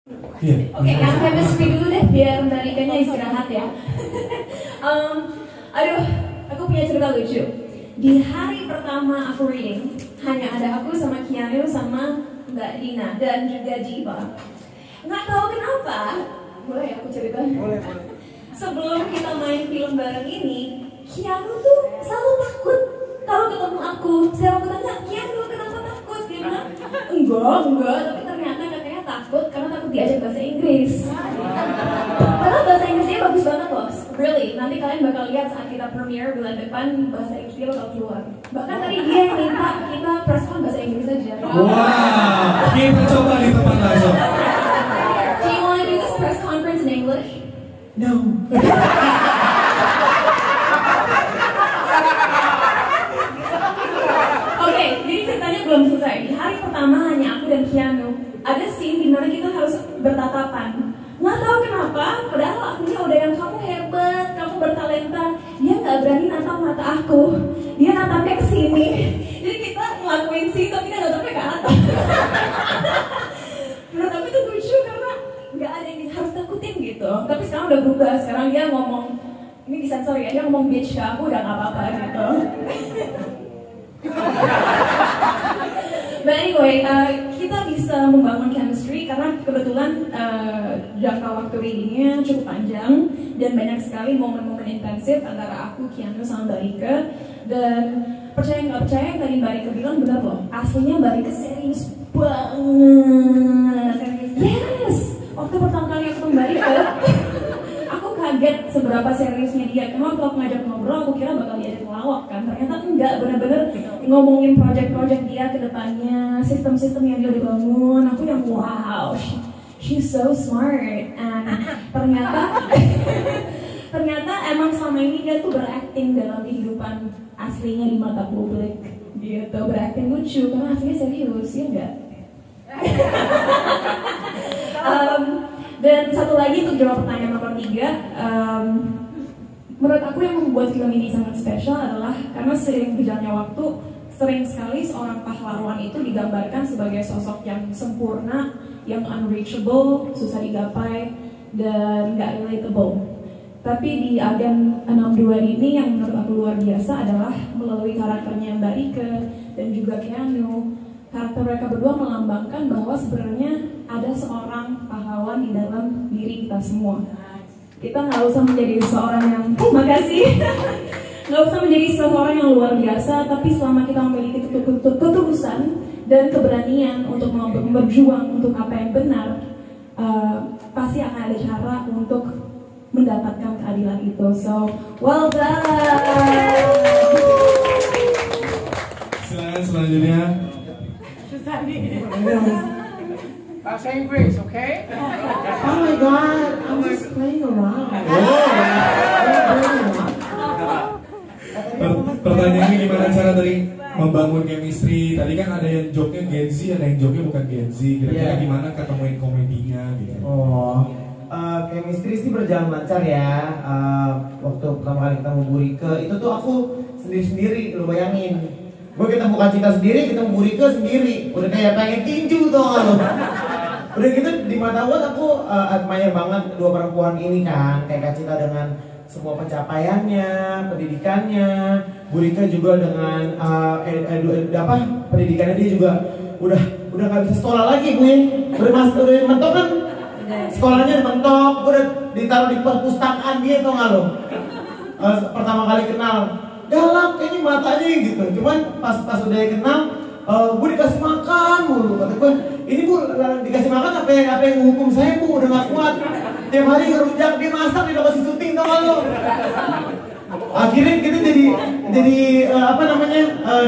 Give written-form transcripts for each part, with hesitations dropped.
Oke, yang chemistry dulu deh biar Mbak Rikanya istirahat ya. Aduh, aku punya cerita lucu. Di hari pertama aku reading, hanya ada aku sama Keanu sama Mbak Dina dan juga Diva. Nggak tahu kenapa, boleh aku cerita? Boleh. Sebelum kita main film bareng ini, Keanu tuh selalu takut kalau ketemu aku. Saya aku tanya, Keanu kenapa takut? Dia bilang, enggak, tapi ternyata katanya takut karena takut diajak bahasa Inggris. Padahal bahasa Inggrisnya bagus banget loh, really. Nanti kalian bakal lihat saat kita premiere bulan depan, bahasa Inggrisnya bakal keluar. Bahkan tadi dia yang minta kita press con bahasa Inggris aja. Wow, kita coba di tempat langsung. Do you want to do this press conference in English? No. Oke, jadi ceritanya belum selesai. Di hari pertama hanya aku dan Keanu. Ada scene di mana kita harus bertatapan. Nggak tahu kenapa, padahal akunya udah yang kamu hebat, kamu bertalenta. Dia nggak berani natap mata aku. Dia natapnya ke sini. Jadi kita ngelakuin scene tapi dia natapnya ke atas. Menurut aku itu lucu karena nggak ada yang harus takutin gitu. Tapi sekarang udah berubah. Sekarang dia ngomong, ini disensor ya, dia ngomong bitch ke aku udah nggak apa-apa gitu. But anyway, kita bisa membangun chemistry karena kebetulan jangka waktu readingnya cukup panjang dan banyak sekali momen-momen intensif antara aku, Keanu, sama Mbak Rika. Dan percaya nggak percaya yang tadi Mbak Rika bilang benar loh, aslinya Mbak Rika serius banget. Yes, waktu pertama kali aku Mbak Rika, aku kaget seberapa seriusnya dia. Karena waktu aku ngajak ngobrol, aku kira bakal diajak ngelawak kan. Ternyata enggak, bener-bener ngomongin project-project dia ke depannya, sistem-sistem yang dia udah bangun. Aku yang wow, she's so smart. And ternyata emang selama ini dia tuh berakting dalam kehidupan aslinya di mata publik gitu. Berakting lucu, karena aslinya serius, ya enggak? Dan satu lagi untuk jawab pertanyaan nomor 3, menurut aku yang membuat film ini sangat spesial adalah karena seiring berjalannya waktu, sering sekali seorang pahlawan itu digambarkan sebagai sosok yang sempurna, yang unreachable, susah digapai, dan gak relatable. Tapi di Agen 62 ini yang menurut aku luar biasa adalah melalui karakternya Mbak Rika dan juga Keanu, karakter mereka berdua melambangkan bahwa sebenarnya ada seorang pahlawan di dalam diri kita semua. Kita nggak usah menjadi seorang yang nggak usah menjadi seorang yang luar biasa, tapi selama kita memiliki ketulusan dan keberanian untuk berjuang untuk apa yang benar, pasti akan ada cara untuk mendapatkan keadilan itu. So, well done. Silakan selanjutnya. Bahasa Inggris, okay? Oh my god, I'm just playing around. Pertanyaannya gimana cara tadi membangun chemistry? Tadi kan ada yang joke-nya Gen Z, ada yang joke-nya bukan Gen Z. Kira-kira gimana ketemuin komedinya gitu? Chemistry sih berjalan lancar ya. Waktu pertama kali ketemu Bu Rike, itu tuh aku sendiri-sendiri, lu bayangin. Gue ketemu Kak Cita sendiri, ketemu Bu Rike sendiri. Udah kayak pengen tinju tau gak lo? Udah gitu di mata gue aku admire banget dua perempuan ini kan. Kayak Kak Cita dengan semua pencapaiannya, pendidikannya. Bu Rike juga dengan pendidikannya dia juga udah gak bisa sekolah lagi gue. Udah mentok kan? Sekolahnya mentok, gue udah ditaruh di perpustakaan dia tau gak lo? Pertama kali kenal galak kayaknya matanya gitu, cuman pas udah kenal, gue dikasih makan mulu, kata gue, ini Bu dikasih makan apa yang menghukum saya Bu, udah gak kuat, tiap hari ngerujak, dia masak di lokasi syuting tau gak lo? Akhirnya kita jadi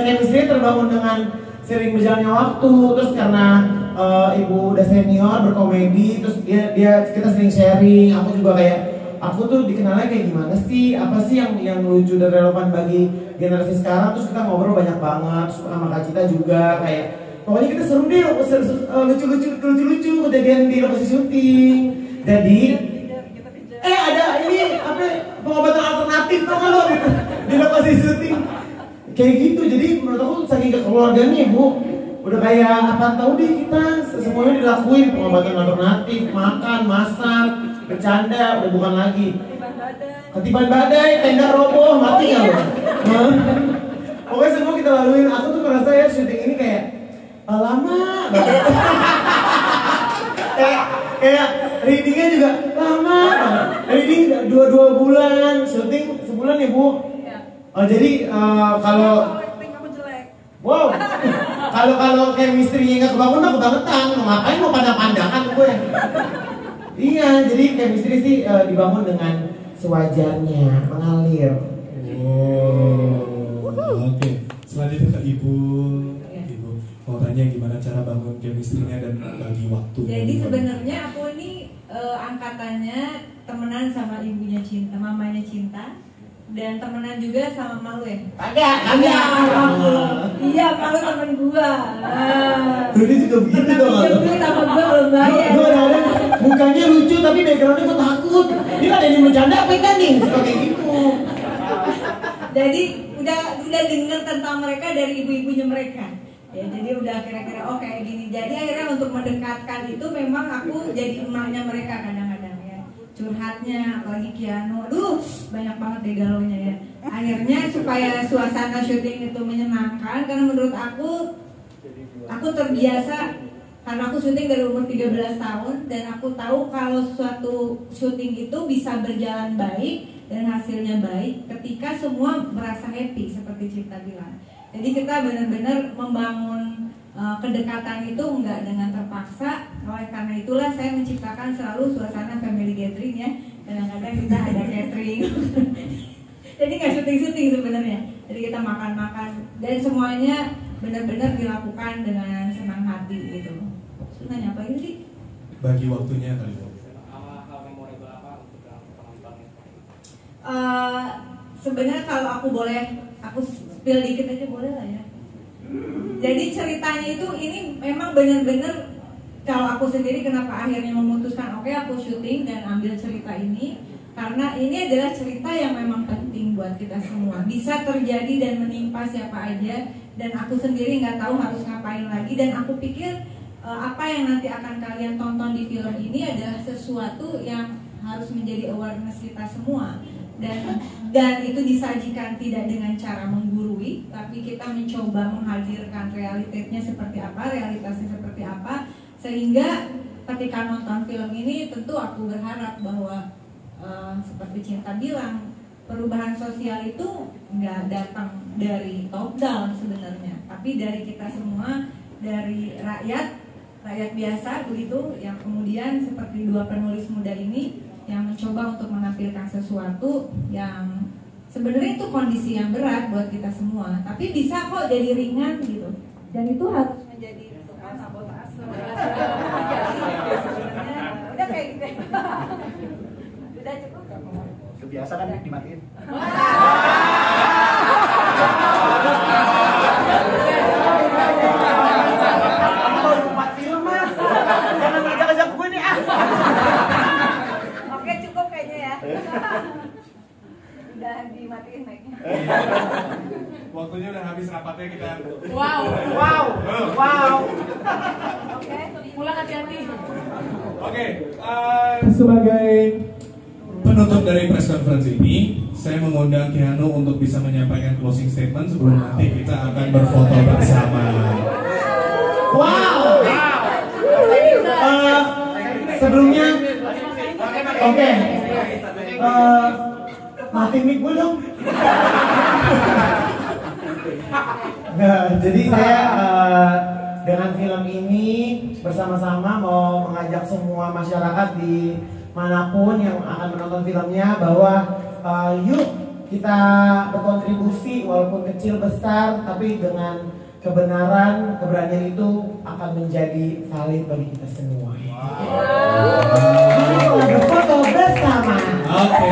chemistry terbangun dengan sering berjalannya waktu, terus karena ibu udah senior berkomedi, terus kita sering sharing, aku juga kayak aku tuh dikenalnya kayak gimana sih, apa sih yang lucu dan relevan bagi generasi sekarang, terus kita ngobrol banyak banget, terus sama Kak Cita juga kayak pokoknya kita seru deh, lucu-lucu kejadian di lokasi syuting. Jadi ada ini pengobatan alternatif tau gak lo di lokasi syuting kayak gitu. Jadi menurut aku saking kekeluarganya Bu, udah kayak apa tahu deh kita semuanya di dilakuin, pengobatan alternatif, makan, masak, bercanda, udah bukan lagi. Ketiban badai, tenda roboh, mati nggak lo? Pokoknya semua kita laluin. Aku tuh merasa ya syuting ini kayak lama banget. kayak readingnya juga lama. Reading 2 bulan, syuting sebulan ya Bu. Oh jadi kalau wow, kalau chemistry-nya nggak kebangun aku kebangetan. Ngapain mau pandang-pandangan gue? Iya, jadi chemistry sih dibangun dengan sewajarnya, mengalir. Oke. Selanjutnya ke Ibu. Ibu mau tanya gimana cara bangun chemistry-nya dan bagi waktu. Jadi sebenarnya aku ini angkatannya temenan sama ibunya Cinta, mamanya Cinta. Dan temenan juga sama Malu ya? Ada. Iya, Malu temen gua. Rudy juga begitu dong. Jemput sama gua belum bayar. Gua ada mukanya lucu tapi backgroundnya kok takut. Dia ada yang bercanda apa kan nih? Seperti gitu. Jadi udah denger tentang mereka dari ibu-ibunya mereka. Ya, jadi udah kira-kira oh kayak gini. Jadi akhirnya untuk mendekatkan itu memang aku jadi emaknya mereka kadang-kadang ya. Curhatnya, apalagi Keanu, aduh banyak banget deh galaunya ya. Akhirnya supaya suasana syuting itu menyenangkan, karena menurut aku terbiasa karena aku syuting dari umur 13 tahun dan aku tahu kalau suatu syuting itu bisa berjalan baik dan hasilnya baik ketika semua merasa happy seperti Cinta bilang. Jadi kita benar-benar membangun kedekatan itu enggak dengan terpaksa. Oleh karena itulah saya menciptakan selalu suasana family gathering ya. Kadang-kadang kita ada catering. Jadi nggak syuting-syuting sebenarnya. Jadi kita makan-makan dan semuanya benar-benar dilakukan dengan senang hati gitu. Nanya apa ini sih? Bagi waktunya kali Bu. Hal memorable apa untuk penontonnya? Sebenarnya kalau aku boleh, aku spill dikit aja boleh lah ya. Jadi ceritanya itu ini memang benar-benar kalau aku sendiri kenapa akhirnya memutuskan oke, aku syuting dan ambil cerita ini karena ini adalah cerita yang memang penting buat kita semua. Bisa terjadi dan menimpa siapa aja dan aku sendiri nggak tahu harus ngapain lagi dan aku pikir apa yang nanti akan kalian tonton di film ini adalah sesuatu yang harus menjadi awareness kita semua. Dan itu disajikan tidak dengan cara menggurui, tapi kita mencoba menghadirkan realitasnya seperti apa, sehingga ketika nonton film ini tentu aku berharap bahwa seperti Cinta bilang, perubahan sosial itu nggak datang dari top down sebenarnya, tapi dari kita semua, dari rakyat biasa begitu, yang kemudian seperti dua penulis muda ini yang mencoba untuk menampilkan sesuatu yang sebenarnya itu kondisi yang berat buat kita semua, tapi bisa kok jadi ringan gitu. Dan itu harus menjadi sabotase. Udah kayak gitu. Udah cukup. Kebiasa kan dimatiin. Jangan ngajak-ngajak gue nih ah. Oke cukup kayaknya ya. Udah dimatiin mic-nya. Waktunya udah habis rapatnya kita. Wow. Oke, Pulang hati-hati. Oke, sebagai penutup dari press conference ini, saya mengundang Keanu untuk bisa menyampaikan closing statement sebelum nanti kita akan berfoto bersama. Wow. Sebelumnya, oke. Matiin mic gue dong. Nah, jadi saya dengan film ini bersama-sama mau mengajak semua masyarakat di manapun yang akan menonton filmnya bahwa yuk kita berkontribusi walaupun kecil besar, tapi dengan kebenaran, keberanian itu akan menjadi valid bagi kita semua. Berfoto bersama. Oke,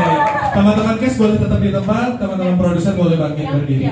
teman-teman cast boleh tetap di tempat, teman-teman produser boleh bangkit berdiri.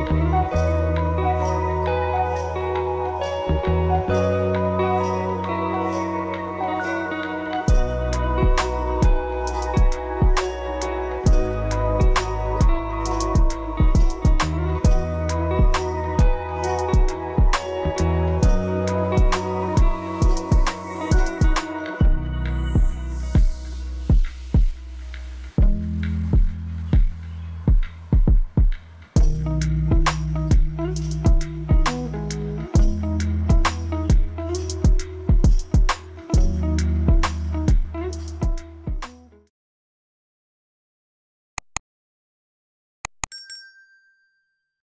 Bye.